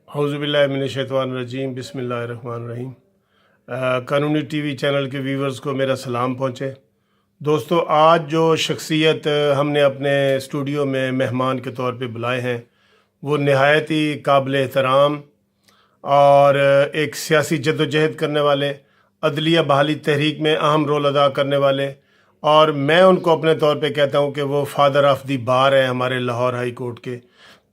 اعوذ باللہ من الشیطان الرجیم، بسم اللہ الرحمن الرحیم۔ قانونی ٹی وی چینل کے ویورز کو میرا سلام پہنچے۔ دوستو، آج جو شخصیت ہم نے اپنے اسٹوڈیو میں مہمان کے طور پہ بلائے ہیں وہ نہایت ہی قابل احترام اور ایک سیاسی جدوجہد کرنے والے، عدلیہ بحالی تحریک میں اہم رول ادا کرنے والے، اور میں ان کو اپنے طور پہ کہتا ہوں کہ وہ فادر آف دی بار ہیں ہمارے لاہور ہائی کورٹ کے۔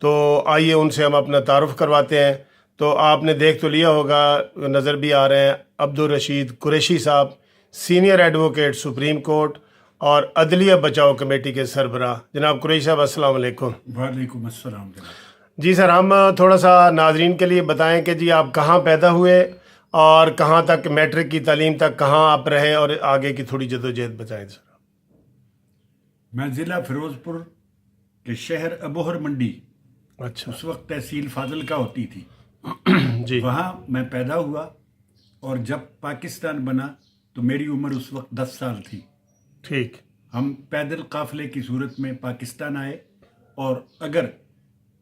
تو آئیے ان سے ہم اپنا تعارف کرواتے ہیں۔ تو آپ نے دیکھ تو لیا ہوگا، نظر بھی آ رہے ہیں، عبدالرشید قریشی صاحب، سینئر ایڈوکیٹ سپریم کورٹ اور عدلیہ بچاؤ کمیٹی کے سربراہ۔ جناب قریشی صاحب، السلام علیکم۔ وعلیکم السلام جناب۔ جی سر، ہم تھوڑا سا ناظرین کے لیے بتائیں کہ جی آپ کہاں پیدا ہوئے اور کہاں تک میٹرک کی تعلیم تک کہاں آپ رہے، اور آگے کی تھوڑی جدوجہد بتائیں سر۔ میں ضلع فیروز پور کے شہر ابوہر منڈی، اچھا اس وقت تحصیل فاضل کا ہوتی تھی، جی، وہاں میں پیدا ہوا، اور جب پاکستان بنا تو میری عمر اس وقت 10 سال تھی۔ ٹھیک، ہم پیدل قافلے کی صورت میں پاکستان آئے، اور اگر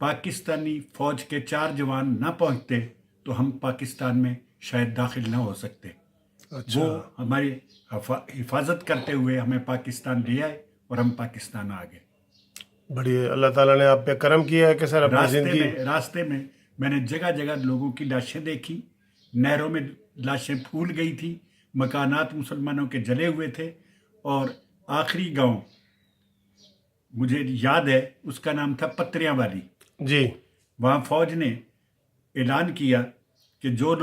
پاکستانی فوج کے 4 جوان نہ پہنچتے تو ہم پاکستان میں شاید داخل نہ ہو سکتے۔ اچھا، وہ ہماری حفاظت کرتے ہوئے ہمیں پاکستان لے آئے اور ہم پاکستان آ گئے۔ بڑی اللہ تعالیٰ نے آپ پہ کرم کیا ہے کہ سر اپنی زندگی راستے میں میں نے جگہ جگہ لوگوں کی لاشیں دیکھی، نہروں میں لاشیں پھول گئی تھی، مکانات مسلمانوں کے جلے ہوئے تھے، اور آخری گاؤں مجھے یاد ہے، اس کا نام تھا پتریاں والی۔ جی، وہاں فوج نے اعلان کیا کہ جو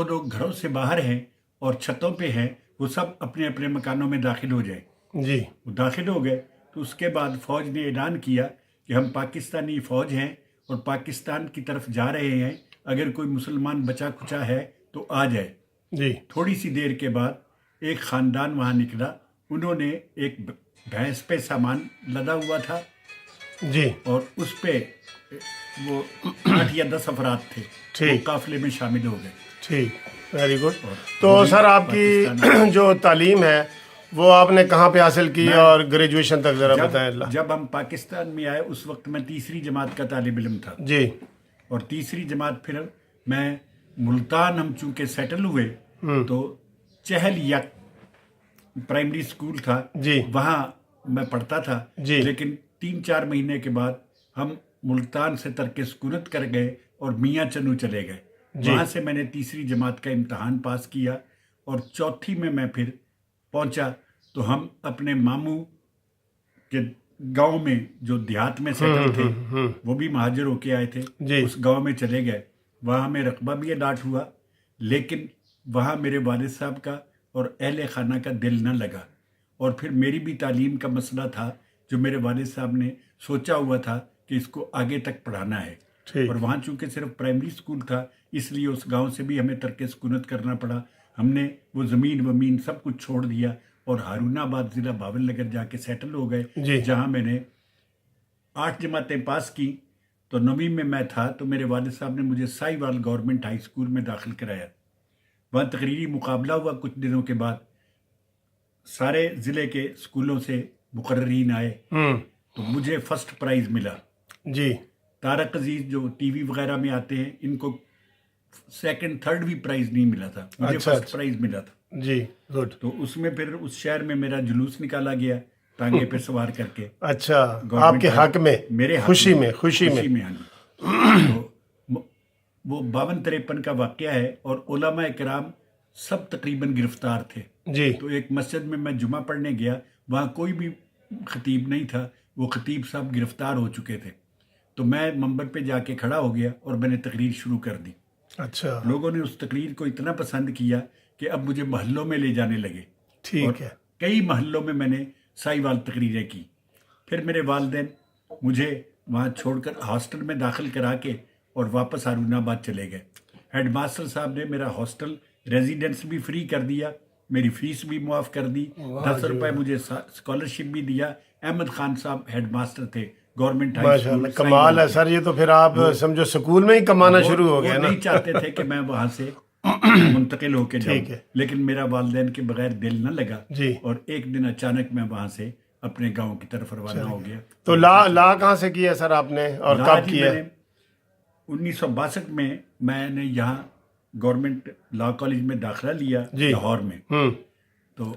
لوگ گھروں سے باہر ہیں اور چھتوں پہ ہیں وہ سب اپنے اپنے مکانوں میں داخل ہو جائیں۔ جی، وہ داخل ہو گئے تو اس کے بعد فوج نے اعلان کیا کہ ہم پاکستانی فوج ہیں اور پاکستان کی طرف جا رہے ہیں، اگر کوئی مسلمان بچا کچا ہے تو آ جائے۔ جی، تھوڑی سی دیر کے بعد ایک خاندان وہاں نکلا، انہوں نے ایک بھینس پہ سامان لدا ہوا تھا، جی، اور اس پہ وہ 8 یا 10 افراد تھے، وہ قافلے میں شامل ہو گئے۔ ٹھیک، ویری گڈ۔ تو سر آپ کی جو تعلیم ہے وہ آپ نے کہاں پہ حاصل کی اور گریجویشن تک ذرا بتائیں اللہ۔ جب ہم پاکستان میں آئے اس وقت میں تیسری جماعت کا طالب علم تھا، جی، اور تیسری جماعت پھر میں ملتان، ہم چونکہ سیٹل ہوئے تو چہل یک پرائمری سکول تھا، جی، وہاں میں پڑھتا تھا، جی، لیکن 3-4 مہینے کے بعد ہم ملتان سے ترک سکونت کر گئے اور میاں چنو چلے گئے۔ وہاں سے میں نے تیسری جماعت کا امتحان پاس کیا، اور چوتھی میں پھر پہنچا تو ہم اپنے ماموں کے گاؤں میں جو دیہات میں سیٹل تھے، وہ بھی مہاجر ہو کے آئے تھے، جی، اس گاؤں میں چلے گئے۔ وہاں ہمیں رقبہ بھی الاٹ ہوا، لیکن وہاں میرے والد صاحب کا اور اہل خانہ کا دل نہ لگا، اور پھر میری بھی تعلیم کا مسئلہ تھا جو میرے والد صاحب نے سوچا ہوا تھا کہ اس کو آگے تک پڑھانا ہے، اور وہاں چونکہ صرف پرائمری سکول تھا اس لیے اس گاؤں سے بھی ہمیں ترک سکونت کرنا پڑا۔ ہم نے وہ زمین سب کچھ چھوڑ دیا اور ہارون آباد ضلع باول نگر جا کے سیٹل ہو گئے، جہاں میں نے 8 جماعتیں پاس کی۔ تو 9ویں میں تھا تو میرے والد صاحب نے مجھے سائی وال گورنمنٹ ہائی اسکول میں داخل کرایا۔ وہاں تقریری مقابلہ ہوا، کچھ دنوں کے بعد سارے ضلع کے اسکولوں سے مقررین آئے تو مجھے فرسٹ پرائز ملا۔ جی، طارق عزیز جو ٹی وی وغیرہ میں آتے ہیں، ان کو سیکنڈ تھرڈ بھی پرائز نہیں ملا تھا، مجھے فرسٹ پرائز ملا تھا۔ جی، گڈ۔ تو اس میں پھر اس شہر میں میرا جلوس نکالا گیا ٹانگے پہ سوار کر کے۔ اچھا، آپ کے حق میں، میرے حق خوشی میں، خوشی میں۔ ہاں جی۔ تو وہ 52-53 کا واقعہ ہے، اور علماء کرام سب تقریباً گرفتار تھے۔ جی، تو ایک مسجد میں میں جمعہ پڑھنے گیا، وہاں کوئی بھی خطیب نہیں تھا، وہ خطیب صاحب گرفتار ہو چکے تھے۔ تو میں منبر پہ جا کے کھڑا ہو گیا اور میں نے تقریر شروع کر دی۔ اچھا، لوگوں نے اس تقریر کو اتنا پسند کیا کہ اب مجھے محلوں میں لے جانے لگے، اور ٹھیک ہے، کئی محلوں میں نے سائی وال تقریریں کی۔ پھر میرے والدین مجھے وہاں چھوڑ کر ہاسٹل میں داخل کرا کے اور واپس ہارون آباد چلے گئے۔ ہیڈ ماسٹر صاحب نے میرا ہاسٹل ریزیڈنس بھی فری کر دیا، میری فیس بھی معاف کر دی، 10 روپے مجھے اسکالرشپ بھی دیا۔ احمد خان صاحب ہیڈ ماسٹر تھے گورنمنٹ ہائی ماشاء اللہ، کمال ہے سر۔ یہ تو پھر آپ سمجھو سکول میں ہی کمانا شروع ہو گیا نا۔ نہیں چاہتے تھے کہ میں وہاں سے منتقل ہو کے جاؤں، لیکن میرا والدین کے بغیر دل نہ لگا، اور ایک دن اچانک میں وہاں سے اپنے گاؤں کی طرف روانہ ہو گیا۔ تو لا کہاں سے کیا سر آپ نے اور کب کیا؟ 1962 میں میں نے یہاں گورنمنٹ لا کالج میں داخلہ لیا جی لاہور میں. ہوں تو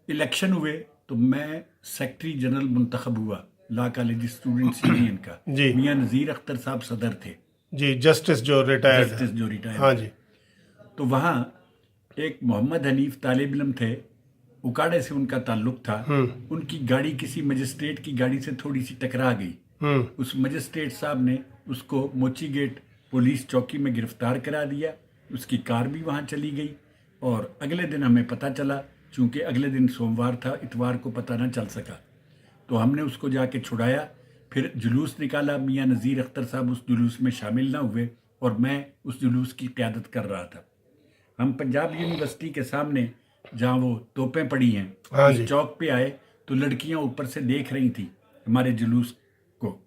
الیکشن ہوئے تو میں سیکٹری جنرل منتخب ہوا لا کالج اسٹوڈنٹس یونین کا. جی میاں نذیر اختر صاحب صدر تھے, جی جسٹس جو ریٹائرڈ جسٹس جو ریٹائر. ہاں جی تو وہاں ایک محمد حنیف طالب علم تھے, اکاڑے سے ان کا تعلق تھا. ان کی گاڑی کسی مجسٹریٹ کی گاڑی سے تھوڑی سی ٹکرا گئی. اس مجسٹریٹ صاحب نے اس کو موچی گیٹ پولیس چوکی میں گرفتار کرا دیا. اس کی کار بھی وہاں چلی گئی اور اگلے دن ہمیں پتہ چلا, چونکہ اگلے دن سوموار تھا, اتوار کو پتہ نہ چل سکا, تو ہم نے اس کو جا کے چھڑایا. پھر جلوس نکالا, میاں نذیر اختر صاحب اس جلوس میں شامل نہ ہوئے اور میں اس جلوس کی قیادت کر رہا تھا. ہم پنجاب یونیورسٹی کے سامنے جہاں وہ توپیں پڑی ہیں اس چوک پہ آئے تو لڑکیاں اوپر سے دیکھ رہی تھیں ہمارے جلوس کو.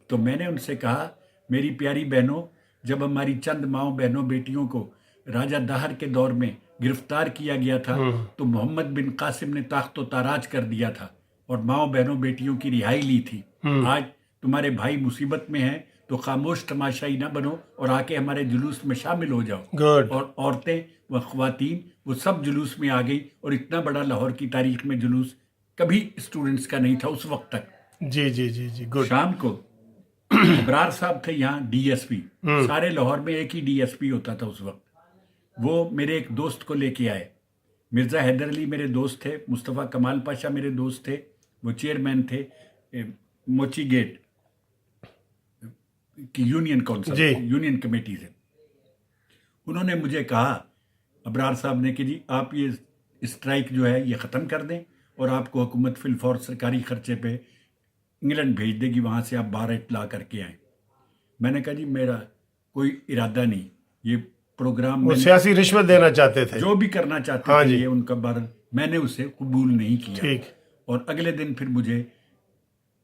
تو میں نے ان سے کہا, میری پیاری بہنوں, جب ہماری چند ماؤں بہنوں بیٹیوں کو راجہ دہر کے دور میں گرفتار کیا گیا تھا تو محمد بن قاسم نے تاخت و تاراج کر دیا تھا اور ماؤں بہنوں بیٹیوں کی رہائی لی تھی. آج تمہارے بھائی مصیبت میں ہیں تو خاموش تماشائی نہ بنو اور آ کے ہمارے جلوس میں شامل ہو جاؤ. اور عورتیں و خواتین وہ سب جلوس میں آ گئی, اور اتنا بڑا لاہور کی تاریخ میں جلوس کبھی اسٹوڈنٹس کا نہیں تھا اس وقت تک. جی جی جی جی گڈ. شام کو ابرار صاحب تھے یہاں ڈی ایس پی, سارے لاہور میں ایک ہی ڈی ایس پی ہوتا تھا اس وقت. وہ میرے ایک دوست کو لے کے آئے, مرزا حیدر علی میرے دوست تھے, مصطفیٰ کمال پاشا میرے دوست تھے, وہ چیئرمین تھے موچی گیٹ کی یونین کونسل یونین کمیٹی سے. انہوں نے مجھے کہا ابرار صاحب نے کہ جی آپ یہ اسٹرائک جو ہے یہ ختم کر دیں اور آپ کو حکومت فی الفور سرکاری خرچے پہ انگلینڈ بھیج دے گی, وہاں سے آپ باہر اطلاع کر کے آئیں. میں نے کہا جی میرا کوئی ارادہ نہیں, یہ پروگرام وہ سیاسی رشوت دینا چاہتے تھے, جو بھی کرنا چاہتے تھے یہ ان کا بار, میں نے اسے قبول نہیں کیا. اور اگلے دن پھر مجھے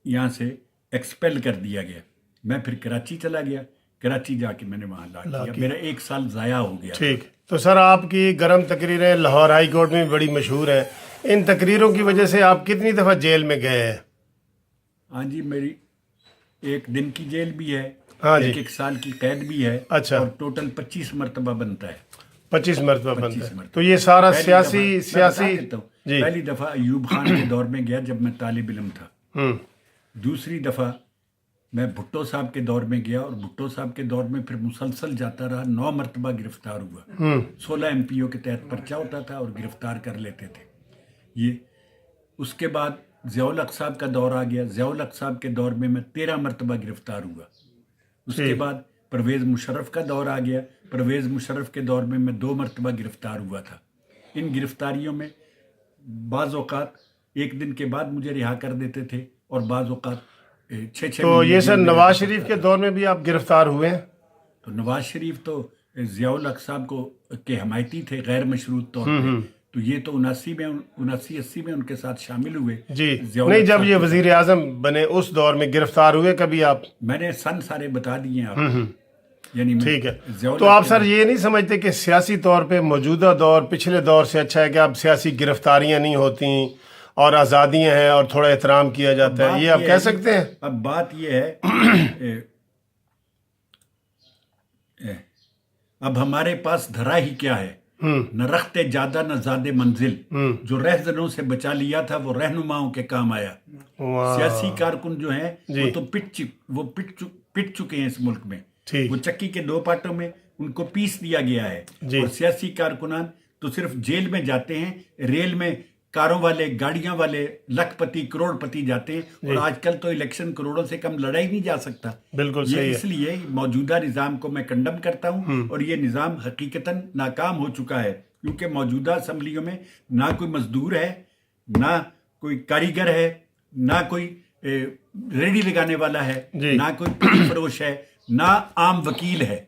یہاں سے ایکسپیل کر دیا گیا. میں پھر کراچی چلا گیا, کراچی جا کے میں نے وہاں لا کیا. میرا 1 سال ضائع ہو گیا. ٹھیک. تو سر آپ کی گرم تقریریں لاہور ہائی کورٹ میں بڑی مشہور ہیں. ان تقریروں کی وجہ سے آپ کتنی دفعہ جیل میں گئے ہیں؟ ہاں جی, میری 1 دن کی جیل بھی ہے, ہاں جی, 1 سال کی قید بھی ہے. اچھا, اور ٹوٹل 25 مرتبہ بنتا ہے. 25 مرتبہ بنتا ہے. تو یہ سارا سیاسی جی. پہلی دفعہ ایوب خان کے دور میں گیا جب میں طالب علم تھا. دوسری دفعہ میں بھٹو صاحب کے دور میں گیا, اور بھٹو صاحب کے دور میں پھر مسلسل جاتا رہا. 9 مرتبہ گرفتار ہوا. 16 MP کے تحت پرچہ ہوتا تھا اور گرفتار کر لیتے تھے. یہ اس کے بعد ضیاء الحق صاحب کا دور آ گیا. ضیاء الحق صاحب کے دور میں 13 مرتبہ گرفتار ہوا. اس کے بعد پرویز مشرف کا دور آ گیا. پرویز مشرف کے دور میں 2 مرتبہ گرفتار ہوا تھا. ان گرفتاریوں میں بعض اوقات 1 دن کے بعد مجھے رہا کر دیتے تھے اور بعض اوقات 6 تو یہ سر نواز شریف کے دور میں بھی آپ گرفتار ہوئے ہیں؟ تو نواز شریف تو ضیاء الحق صاحب کو کے حمایتی تھے غیر مشروط طور پہ. تو یہ تو 79-80 میں ان کے ساتھ شامل ہوئے. جی نہیں, جب یہ وزیر اعظم بنے اس دور میں گرفتار ہوئے کبھی آپ؟ میں نے سن سارے بتا دیے ہیں آپ. یعنی ٹھیک ہے. تو آپ سر یہ نہیں سمجھتے کہ سیاسی طور پہ موجودہ دور پچھلے دور سے اچھا ہے کہ اب سیاسی گرفتاریاں نہیں ہوتی اور آزادیاں ہیں اور تھوڑا احترام کیا جاتا ہے, یہ آپ کہہ سکتے ہیں؟ اب بات یہ ہے اب ہمارے پاس دھرا ہی کیا ہے, نہ رخت جادہ نہ زاد منزل, جو رہزنوں سے بچا لیا تھا وہ رہنماؤں کے کام آیا. سیاسی کارکن جو ہیں وہ تو پٹ چکے ہیں اس ملک میں. وہ چکی کے 2 پارٹوں میں ان کو پیس دیا گیا ہے. اور سیاسی کارکنان تو صرف جیل میں جاتے ہیں, ریل میں کاروں والے, گاڑیاں والے لاکھ پتی کروڑ پتی جاتے ہیں. اور آج کل تو الیکشن کروڑوں سے کم لڑائی نہیں جا سکتا. بالکل صحیح. اس لیے موجودہ نظام کو میں کنڈم کرتا ہوں, اور یہ نظام حقیقتاً ناکام ہو چکا ہے, کیونکہ موجودہ اسمبلیوں میں نہ کوئی مزدور ہے, نہ کوئی کاریگر ہے, نہ کوئی ریڑھی لگانے والا ہے, نہ کوئی پھل فروش ہے, نہ عام وکیل ہے,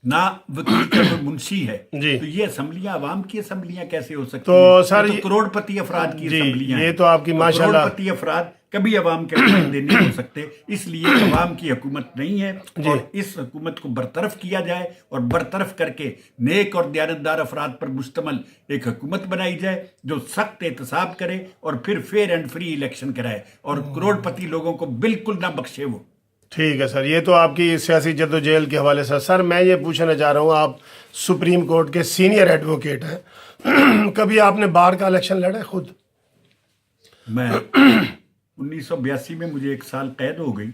نہ وکیل کا کوئی منشی ہے. تو یہ اسمبلیاں عوام کی اسمبلیاں کیسے ہو سکتی ہیں؟ تو سر کروڑ پتی افراد کی اسمبلیاں ہیں. یہ تو آپ کی ماشاءاللہ کروڑ پتی افراد کبھی عوام کے نمائندے نہیں ہو سکتے. اس لیے عوام کی حکومت نہیں ہے, اور اس حکومت کو برطرف کیا جائے, اور برطرف کر کے نیک اور دیانتدار افراد پر مشتمل ایک حکومت بنائی جائے جو سخت احتساب کرے اور پھر فیئر اینڈ فری الیکشن کرائے, اور کروڑ پتی لوگوں کو بالکل نہ بخشے. وہ ٹھیک ہے سر، یہ تو آپ کی سیاسی جدوجہد کے حوالے سے. سر میں یہ پوچھنا چاہ رہا ہوں، آپ سپریم کورٹ کے سینئر ایڈوکیٹ ہیں، کبھی آپ نے بار کا الیکشن لڑا ہے خود؟ میں 1982 میں مجھے 1 سال قید ہو گئی.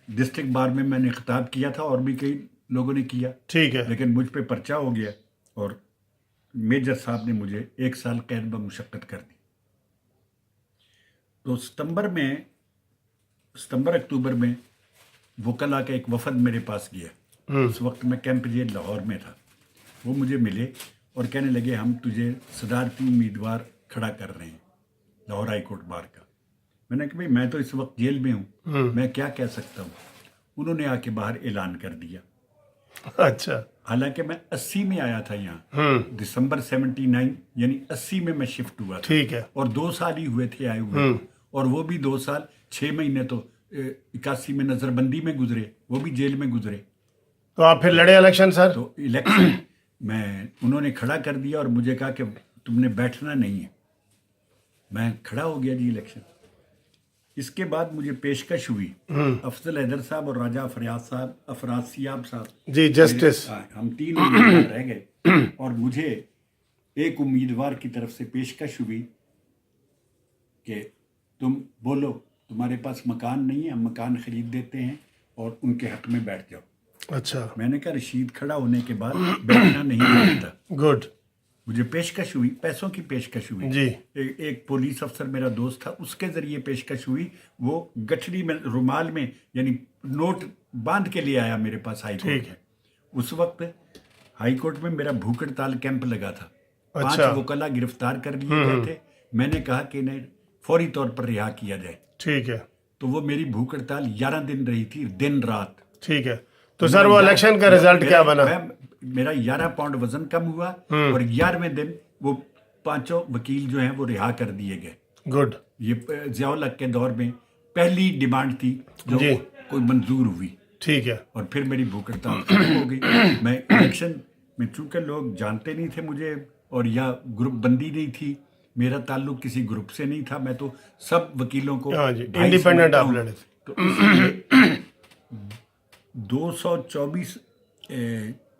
ڈسٹرکٹ بار میں نے خطاب کیا تھا اور بھی کئی لوگوں نے کیا، ٹھیک ہے. لیکن مجھ پہ پرچہ ہو گیا اور میجر صاحب نے مجھے 1 سال قید بمشقت کر دی. تو ستمبر اکتوبر میں وکلا کا ایک وفد میرے پاس گیا. اس وقت میں کیمپ جیل لاہور میں تھا. وہ مجھے ملے اور کہنے لگے ہم تجھے صدارتی امیدوار کھڑا کر رہے ہیں لاہور ہائی کورٹ بار کا. میں نے کہا بھائی میں تو اس وقت جیل میں ہوں، میں کیا کہہ سکتا ہوں. انہوں نے آ کے باہر اعلان کر دیا. اچھا. حالانکہ میں 80 میں آیا تھا یہاں، دسمبر 79 یعنی 80 میں شفٹ ہوا تھا. ٹھیک ہے. اور 2 سال ہی ہوئے تھے آئے ہوئے، اور وہ بھی 2 سال 6 مہینے تو 81 میں نظر بندی میں گزرے، وہ بھی جیل میں گزرے. تو آپ پھر لڑے الیکشن سر؟ تو الیکشن انہوں نے کھڑا کر دیا اور مجھے کہا کہ تم نے بیٹھنا نہیں ہے. میں کھڑا ہو گیا جی الیکشن. اس کے بعد مجھے پیشکش ہوئی افضل حیدر صاحب اور راجہ افراسیاب صاحب، جی جسٹس، ہم 3 امیدوار رہ گئے اور مجھے ایک امیدوار کی طرف سے پیشکش ہوئی کہ تم بولو، تمہارے پاس مکان نہیں ہے، ہم مکان خرید دیتے ہیں اور ان کے حق میں بیٹھ جاؤ. اچھا. میں نے کہا رشید کھڑا ہونے کے بعد بیٹھنا نہیں چاہتا. گڈ. مجھے پیشکش ہوئی، پیسوں کی پیشکش ہوئی. جی. ایک پولیس افسر میرا دوست تھا، اس کے ذریعے پیشکش ہوئی. وہ گٹھڑی میں رومال میں یعنی نوٹ باندھ کے لے آیا میرے پاس ہائی کورٹ میں. اس وقت ہائی کورٹ میں میرا بھوک ہڑتال کیمپ لگا تھا. 5 وکلا گرفتار کر لیے گئے تھے. میں نے کہا کہ انہیں فوری طور پر رہا کیا جائے. ٹھیک ہے. تو وہ میری بھوک ہڑتال 11 دن رہی تھی، دن رات. ٹھیک ہے. تو سر وہ الیکشن کا رزلٹ کیا بنا؟ میرا 11 پاؤنڈ وزن کم ہوا اور 11ویں دن وہ 5 وکیل جو ہیں وہ رہا کر دیے گئے. گڈ. یہ ضیاء الحق کے دور میں پہلی ڈیمانڈ تھی جو کوئی منظور ہوئی. ٹھیک ہے. اور پھر میری بھوک ہڑتال ختم ہو گئی. میں الیکشن میں چونکہ لوگ جانتے نہیں تھے مجھے اور یا گروپ بندی نہیں تھی، میرا تعلق کسی گروپ سے نہیں تھا، میں تو سب وکیلوں کو انڈیپینڈنٹ آپ لڑے تھے. تو اس لیے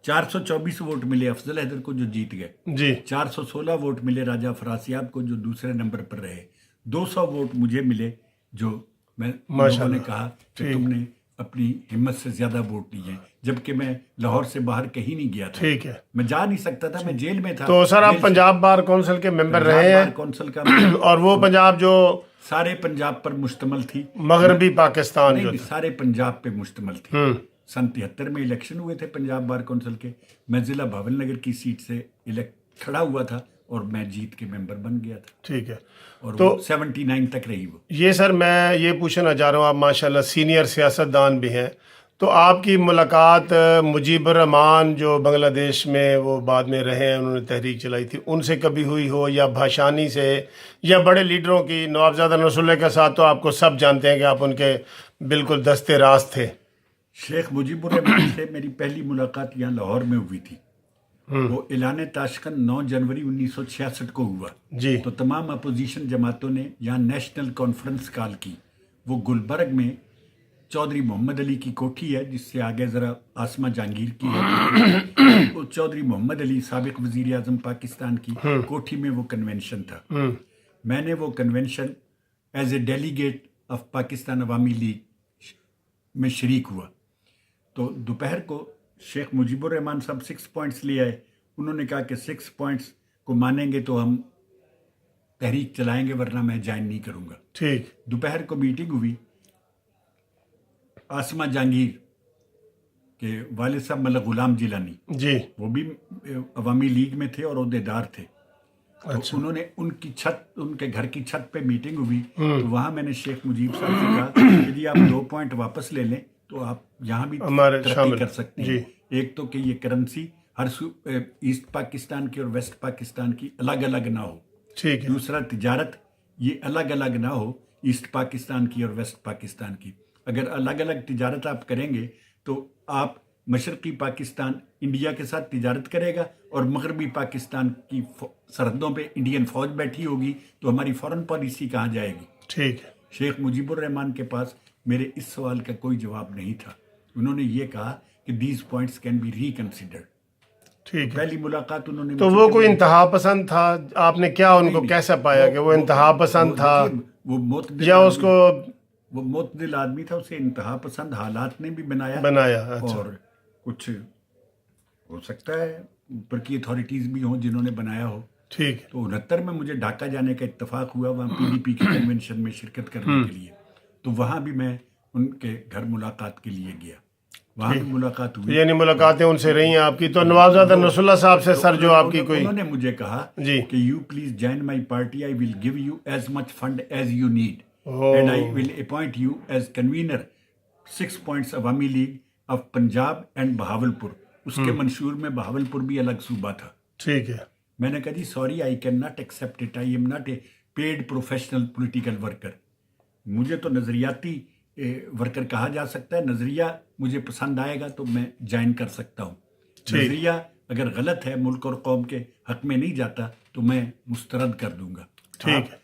424 ووٹ ملے افضل حیدر کو جو جیت گئے جی. 416 ووٹ ملے راجہ افراسیاب کو جو دوسرے نمبر پر رہے. 200 ووٹ مجھے ملے جو میں لوگوں نے کہا کہ تم نے اپنی ہمت سے زیادہ ووٹ لیے، جبکہ میں لاہور سے باہر کہیں نہیں گیا تھا. ٹھیک ہے. میں جا نہیں سکتا تھا، میں جیل میں تھا. تو سر آپ پنجاب بار کونسل کے ممبر رہے ہیں؟ کونسل کا اور وہ پنجاب جو سارے پنجاب پر مشتمل تھی، مغربی پاکستان جو نہیں سارے پنجاب پہ مشتمل تھی. سن 73 میں الیکشن ہوئے تھے پنجاب بار کونسل کے. میں ضلع بھاول نگر کی سیٹ سے کھڑا ہوا تھا اور میں جیت کے ممبر بن گیا تھا. ٹھیک ہے. اور وہ 79 تک رہی وہ. یہ سر میں یہ پوچھنا چاہ رہا ہوں، آپ ماشاءاللہ سینئر سیاستدان بھی ہیں، تو آپ کی ملاقات مجیب الرحمان جو بنگلہ دیش میں وہ بعد میں رہے ہیں، انہوں نے تحریک چلائی تھی، ان سے کبھی ہوئی ہو، یا بھاشانی سے، یا بڑے لیڈروں کی؟ نوابزادہ نصر اللہ کے ساتھ تو آپ کو سب جانتے ہیں کہ آپ ان کے بالکل دستے راست تھے. شیخ مجیب الرحمان سے میری پہلی ملاقات یہاں لاہور میں ہوئی تھی. وہ اعلان تاشکند 9 جنوری 1966 کو ہوا. جی. تو تمام اپوزیشن جماعتوں نے یہاں نیشنل کانفرنس کال کی. وہ گلبرگ میں چودھری محمد علی کی کوٹھی ہے، جس سے آگے ذرا آسمہ جہانگیر کی ہے. وہ چودھری محمد علی سابق وزیر اعظم پاکستان کی کوٹھی میں وہ کنونشن تھا. میں نے وہ convention as a delegate of Pakistan عوامی لیگ میں شریک ہوا. تو دوپہر کو شیخ مجیب الرحمان صاحب 6 پوائنٹس لے آئے. انہوں نے کہا کہ 6 پوائنٹس کو مانیں گے تو ہم تحریک چلائیں گے، ورنہ میں جوائن نہیں کروں گا. ٹھیک. دوپہر کو میٹنگ ہوئی. آسمہ جہانگیر کے والد صاحب ملک غلام جیلانی جی، وہ بھی عوامی لیگ میں تھے اور عہدیدار تھے. اچھا. انہوں نے ان کے گھر کی چھت پہ میٹنگ ہوئی. تو وہاں میں نے شیخ مجیب صاحب سے کہا کہ جی آپ 2 پوائنٹ واپس لے لیں تو آپ یہاں بھی ترقی کر سکتے ہیں. ایک تو کہ یہ کرنسی ہر ایسٹ پاکستان کی اور ویسٹ پاکستان کی الگ الگ نہ ہو. ٹھیک ہے. دوسرا تجارت یہ الگ الگ نہ ہو ایسٹ پاکستان کی اور ویسٹ پاکستان کی. اگر الگ الگ تجارت آپ کریں گے تو آپ مشرقی پاکستان انڈیا کے ساتھ تجارت کرے گا اور مغربی پاکستان کی سرحدوں پہ انڈین فوج بیٹھی ہوگی تو ہماری فورن پالیسی کہاں جائے گی. ٹھیک ہے. شیخ مجیب الرحمان کے پاس میرے اس سوال کا کوئی جواب نہیں تھا. انہوں نے یہ کہا کہ دیز پوائنٹس کین بی ریکنسیڈرڈ. ٹھیک ہے. پہلی ملاقات انہوں نے تو وہ کوئی انتہا پسند تھا؟ آپ نے کیا ان کو کیسا پایا کہ وہ انتہا پسند تھا وہ معتدل یا اس کو وہ معتدل آدمی تھا؟ اسے انتہا پسند حالات نے بھی بنایا. اچھا. اور کچھ ہو سکتا ہے اوپر کی اتھارٹیز بھی ہوں جنہوں نے بنایا ہو. ٹھیک. تو 69 میں مجھے ڈھاکہ جانے کا اتفاق ہوا وہاں پی ڈی پی کے کنونشن میں شرکت کرنے کے لیے. تو وہاں بھی میں ان کے گھر ملاقات کے لیے گیا. وہاں بھی ملاقات ہوئی. یعنی ملاقاتیں ان سے رہی ہیں آپ کی. تو نوابزادہ نصر اللہ صاحب سے سر جو آپ کی کوئی انہوں نے مجھے کہا جی کہ you please join my party, I will give you as much fund as you need and I will appoint you as convener 6 points عوامی league of Punjab and Bahawalpur. اس کے منشور میں بہاولپور بھی الگ صوبہ تھا. ٹھیک ہے. میں نے کہا جی sorry I can not accept it, I am not a paid professional political worker. مجھے تو نظریاتی ورکر کہا جا سکتا ہے. نظریہ مجھے پسند آئے گا تو میں جوائن کر سکتا ہوں. نظریہ اگر غلط ہے, ملک اور قوم کے حق میں نہیں جاتا, تو میں مسترد کر دوں گا. ٹھیک.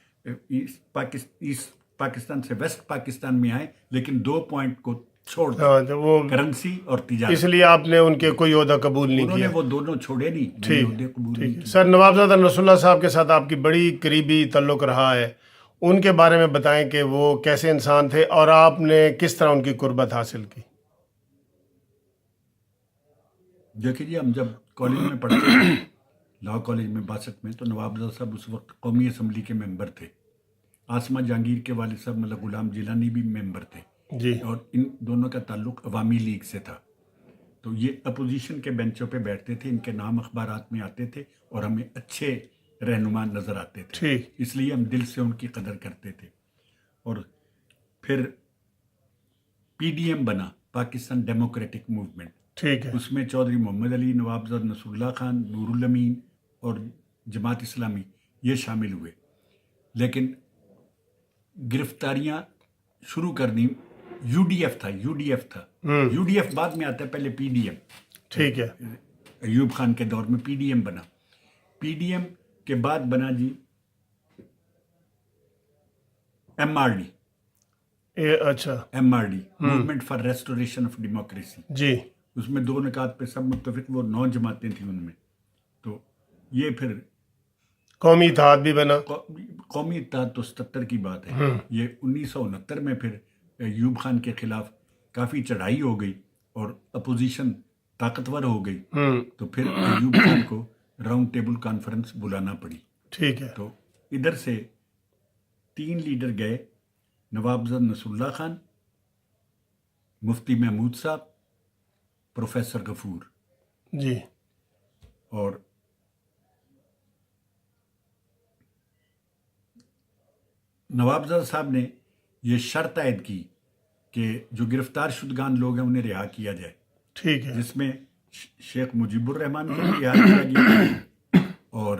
ایسٹ پاکستان سے ویسٹ پاکستان میں آئے لیکن 2 پوائنٹ کو چھوڑ دیں, وہ کرنسی اور تجارت. اس لیے آپ نے ان کے کوئی عہدہ قبول نہیں انہوں نے کیا. وہ دونوں چھوڑے نہیں, میں نے عہدے قبول نہیں کیے. سر نوابزادہ نصر اللہ صاحب کے ساتھ آپ کی بڑی قریبی تعلق رہا ہے, ان کے بارے میں بتائیں کہ وہ کیسے انسان تھے اور آپ نے کس طرح ان کی قربت حاصل کی. دیکھیے جی, ہم جب کالج میں پڑھتے تھے, لاء کالج میں 62 میں, تو نوابزادہ صاحب اس وقت قومی اسمبلی کے ممبر تھے. آسمہ جہانگیر کے والد صاحب ملک غلام جیلانی بھی ممبر تھے جی. اور ان دونوں کا تعلق عوامی لیگ سے تھا. تو یہ اپوزیشن کے بینچوں پہ بیٹھتے تھے, ان کے نام اخبارات میں آتے تھے اور ہمیں اچھے رہنما نظر آتے تھے. ٹھیک. اس لیے ہم دل سے ان کی قدر کرتے تھے. اور پھر پی ڈی ایم بنا, پاکستان ڈیموکریٹک موومنٹ. ٹھیک ہے. اس میں چودھری محمد علی, نوابزادہ نصر اللہ خان, نور الامین اور جماعت اسلامی یہ شامل ہوئے. لیکن گرفتاریاں شروع کرنی, یو ڈی ایف تھا یو ڈی ایف بعد میں آتا ہے, پہلے پی ڈی ایم. ٹھیک ہے. ایوب خان کے دور میں پی ڈی ایم بنا. پی ڈی ایم کے بعد بنا جی ایم آر ڈی. اچھا. M R D, movement for restoration of democracy. جی. اس میں 2 نکات پہ سب متفق, وہ 9 جماعتیں تھیں ان میں. تو یہ پھر قومی اتحاد بھی بنا. قومی اتحاد تو 77 کی بات ہے. یہ 1969 میں پھر ایوب خان کے خلاف کافی چڑھائی ہو گئی اور اپوزیشن طاقتور ہو گئی. تو پھر ایوب خان کو راؤنڈ ٹیبل کانفرنس بلانا پڑی. ٹھیک ہے. تو ادھر سے 3 لیڈر گئے, نوابزادہ نصر اللہ خان, مفتی محمود صاحب, پروفیسر غفور. جی. اور نوابزادہ صاحب نے یہ شرط عائد کی کہ جو گرفتار شدگان لوگ ہیں انہیں رہا کیا جائے. ٹھیک ہے. جس میں شیخ مجیب الرحمان کو بھی رہا کیا گیا اور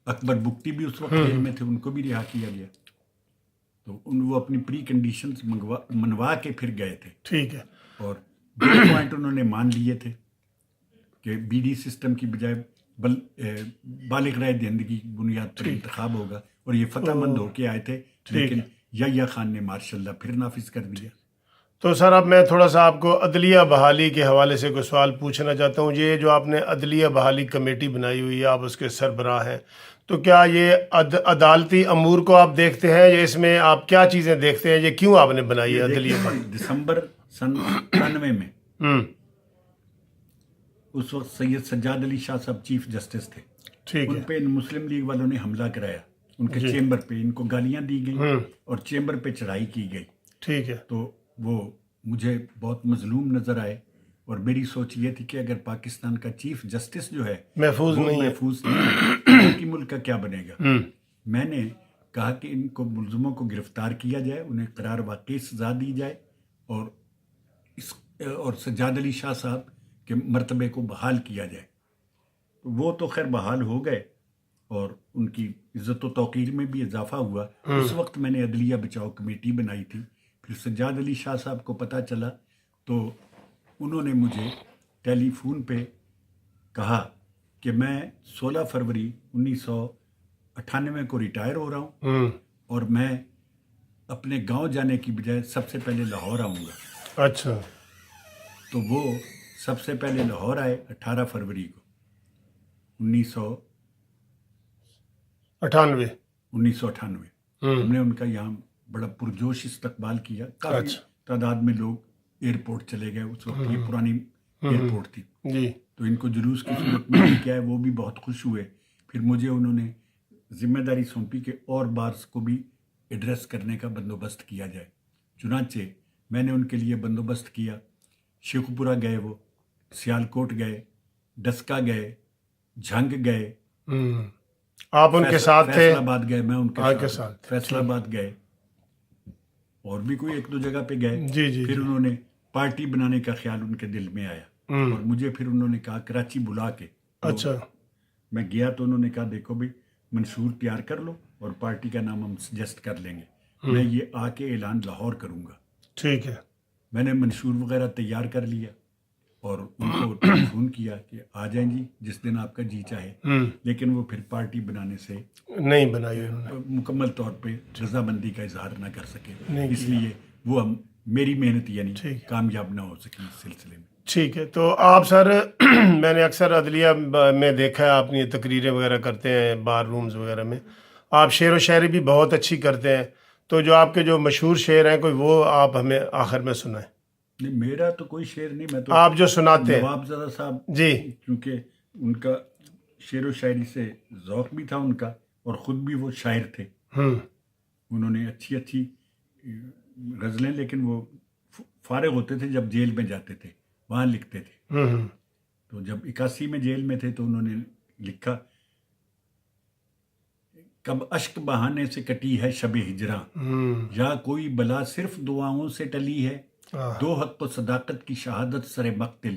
اکبر بگٹی بھی اس وقت جیل میں تھے, ان کو بھی رہا کیا گیا. تو وہ اپنی پری کنڈیشنز منوا کے پھر گئے تھے. ٹھیک ہے. اور 2 پوائنٹ انہوں نے مان لیے تھے کہ بی ڈی سسٹم کی بجائے بالغ رائے دہندگی بنیاد پر انتخاب ہوگا, اور یہ فتح مند ہو کے آئے تھے. لیکن یحییٰ خان نے ماشاء اللہ پھر نافذ کر دیا. تو سر اب میں تھوڑا سا آپ کو عدلیہ بحالی کے حوالے سے کوئی سوال پوچھنا چاہتا ہوں. یہ جو آپ نے عدلیہ بحالی کمیٹی بنائی ہوئی ہے, آپ اس کے سربراہ ہیں, تو کیا یہ عدالتی امور کو آپ دیکھتے ہیں یا اس میں آپ کیا چیزیں دیکھتے ہیں, یہ کیوں آپ نے بنائی ہے عدلیہ بحالی؟ دسمبر سن 93 میں اس وقت سید سجاد علی شاہ صاحب چیف جسٹس تھے. ٹھیک ہے. ان پہ مسلم لیگ والوں نے حملہ کرایا, ان کے چیمبر پہ ان کو گالیاں دی گئیں اور چیمبر پہ چڑھائی کی گئی. ٹھیک ہے. تو وہ مجھے بہت مظلوم نظر آئے, اور میری سوچ یہ تھی کہ اگر پاکستان کا چیف جسٹس جو ہے محفوظ نہیں ہے کہ ملک کا کیا بنے گا. میں نے کہا کہ ان کو ملزموں کو گرفتار کیا جائے, انہیں قرار واقعی سزا دی جائے, اور سجاد علی شاہ صاحب کے مرتبے کو بحال کیا جائے. وہ تو خیر بحال ہو گئے اور ان کی عزت و توقیر میں بھی اضافہ ہوا. اس وقت میں نے عدلیہ بچاؤ کمیٹی بنائی تھی. پھر سجاد علی شاہ صاحب کو پتہ چلا تو انہوں نے مجھے ٹیلی فون پہ کہا کہ میں 16 فروری 1998 کو ریٹائر ہو رہا ہوں, اور میں اپنے گاؤں جانے کی بجائے سب سے پہلے لاہور آؤں گا. اچھا. تو وہ سب سے پہلے لاہور آئے 18 فروری کو 1998. ہم نے ان کا یہاں بڑا پرجوش استقبال کیا. کافی تعداد میں لوگ ایئرپورٹ چلے گئے. اس وقت یہ پرانی ایئرپورٹ تھی جی. تو ان کو جلوس کی صورت میں لے کے آئے. وہ بھی بہت خوش ہوئے. پھر مجھے انہوں نے ذمہ داری سونپی کہ اور بارز کو بھی ایڈریس کرنے کا بندوبست کیا جائے. چنانچہ میں نے ان کے لیے بندوبست کیا. شیخوپورہ گئے, وہ سیالکوٹ گئے, ڈسکا گئے, جھنگ گئے. آپ ان کے ساتھ تھے؟ فیصل آباد گئے, میں ان کے ساتھ. فیصل آباد گئے اور بھی کوئی ایک دو جگہ پہ گئے. جی. پھر انہوں نے پارٹی بنانے کا خیال ان کے دل میں آیا اور مجھے پھر انہوں نے کہا کراچی بلا کے. اچھا. میں گیا تو انہوں نے کہا دیکھو بھائی منشور تیار کر لو اور پارٹی کا نام ہم سجیسٹ کر لیں گے. میں یہ آ کے اعلان لاہور کروں گا. ٹھیک ہے. میں نے منشور وغیرہ تیار کر لیا اور ان کو ٹیلیفون کیا کہ آ جائیں جی جس دن آپ کا جی چاہے. لیکن وہ پھر پارٹی بنانے سے نہیں بنائی انہوں نے, مکمل طور پہ رضامندی کا اظہار نہ کر سکے. اس لیے وہ میری محنت یعنی کامیاب نہ ہو سکی اس سلسلے میں. ٹھیک ہے. تو آپ سر میں نے اکثر عدلیہ میں دیکھا ہے آپ نے تقریریں وغیرہ کرتے ہیں بار رومز وغیرہ میں. آپ شعر و شاعری بھی بہت اچھی کرتے ہیں. تو جو آپ کے جو مشہور شعر ہیں کوئی وہ آپ ہمیں آخر میں سنائیں. نہیں, میرا تو کوئی شعر نہیں. میں تو آپ جو سناتے ہیں نواب زادہ صاحب جی, کیونکہ ان کا شعر و شاعری سے ذوق بھی تھا ان کا اور خود بھی وہ شاعر تھے. انہوں نے اچھی غزلیں, لیکن وہ فارغ ہوتے تھے جب جیل میں جاتے تھے وہاں لکھتے تھے. تو جب 81 میں جیل میں تھے تو انہوں نے لکھا کب اشک بہانے سے کٹی ہے شب ہجراں, یا کوئی بلا صرف دعاؤں سے ٹلی ہے. دو حق و صداقت کی شہادت سر مقتل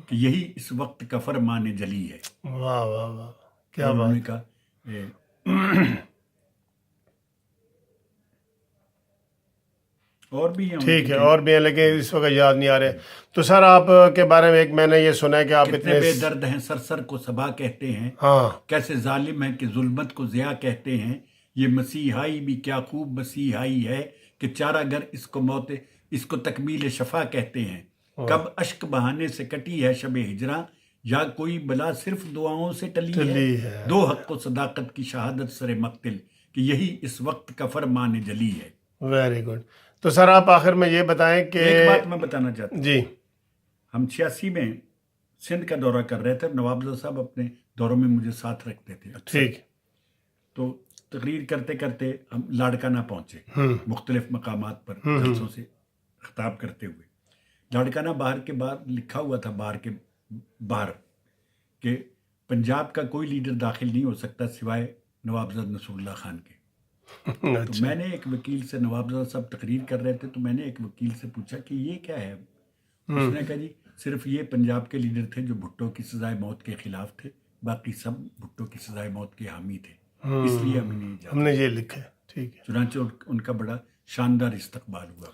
کہ یہی اس وقت کا فرمان جلی ہے. واہ واہ واہ, کیا انہوں بات. نے کہا اور بھی ہیں. ٹھیک ہے, اور بھی ہیں لیکن اس وقت یاد نہیں آ رہے. تو سر آپ کے بارے میں ایک میں نے یہ سنا ہے کہ آپ کتنے بے درد ہیں سر کو صبا کہتے ہیں, کیسے ظالم ہیں کہ ظلمت کو ضیاء کہتے ہیں. یہ مسیحائی بھی کیا خوب مسیحائی ہے کہ چارہ گر اس کو تکمیل شفا کہتے ہیں. کب اشک بہانے سے کٹی ہے شب ہجراں, یا کوئی بلا صرف دعاؤں سے ٹلی ہے. دو حق و صداقت کی شہادت سر مقتل کہ یہی اس وقت کا فرمان جلی ہے. Very good. تو سر آپ آخر میں یہ بتائیں کہ ایک بات میں بتانا چاہتا ہوں. جی, ہم 86 میں سندھ کا دورہ کر رہے تھے. نواب زادہ صاحب اپنے دوروں میں مجھے ساتھ رکھتے تھے. ٹھیک. تو تقریر کرتے کرتے ہم لاڑکانہ پہنچے, مختلف مقامات پر جلسوں سے خطاب کرتے ہوئے. لاڑکانہ باہر کے باہر لکھا ہوا تھا, باہر کے باہر کہ پنجاب کا کوئی لیڈر داخل نہیں ہو سکتا سوائے نوابزاد نصر اللہ خان کے. تو میں نے ایک وکیل سے, نوابزادہ صاحب تقریر کر رہے تھے تو میں نے ایک وکیل سے پوچھا کہ یہ کیا ہے. اس نے کہا جی صرف یہ پنجاب کے لیڈر تھے جو بھٹو کی سزائے موت کے خلاف تھے, باقی سب بھٹو کی سزائے موت کے حامی تھے, اس لیے ہم نے یہ لکھا ہے. ٹھیک ہے. چنانچہ ان کا بڑا شاندار استقبال ہوا.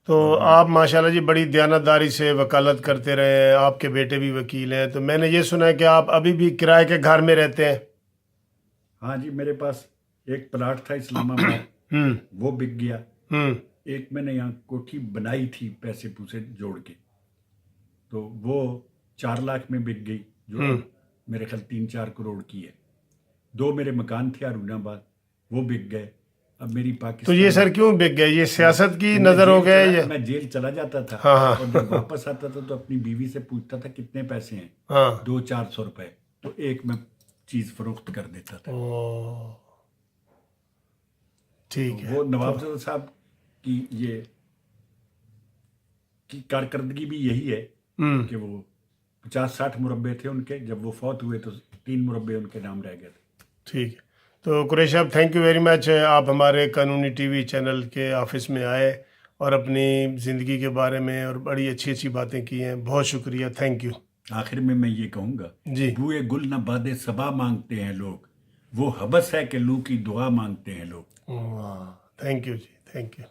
تو آپ ماشاءاللہ جی بڑی دیانتداری سے وکالت کرتے رہے ہیں. آپ کے بیٹے بھی وکیل ہیں. تو میں نے یہ سنا ہے کہ آپ ابھی بھی کرائے کے گھر میں رہتے ہیں. ہاں جی, میرے پاس ایک پلاٹ تھا اسلام آباد, وہ بک گیا. ایک میں نے یہاں کوٹھی بنائی تھی پیسے پوسے جوڑ کے, تو وہ 4 لاکھ میں بک گئی, جو میرے خیال 3-4 کروڑ کی ہے. 2 میرے مکان تھے ہارون آباد, وہ بک گئے. اب میری پاکستان. تو یہ سر کیوں بک گئے؟ یہ سیاست کی نظر ہو گئے؟ میں جیل چلا جاتا تھا اور جب واپس آتا تھا تو اپنی بیوی سے پوچھتا تھا کتنے پیسے ہیں, 200-400 روپے, تو ایک میں چیز فروخت کر دیتا تھا. ٹھیک ہے. وہ نواب زادہ صاحب کی یہ کی کارکردگی بھی یہی ہے کہ وہ 50-60 مربع تھے ان کے, جب وہ فوت ہوئے تو 3 مربع ان کے نام رہ گئے تھے. ٹھیک ہے. تو قریش صاحب تھینک یو ویری مچ. آپ ہمارے قانونی ٹی وی چینل کے آفس میں آئے اور اپنی زندگی کے بارے میں اور بڑی اچھی اچھی باتیں کی ہیں. بہت شکریہ. Thank you. آخر میں یہ کہوں گا جی, بوئے گل نہ باد صبا مانگتے ہیں لوگ, وہ حبس ہے کہ لو کی دعا مانگتے ہیں لوگ. Thank you ji, thank you.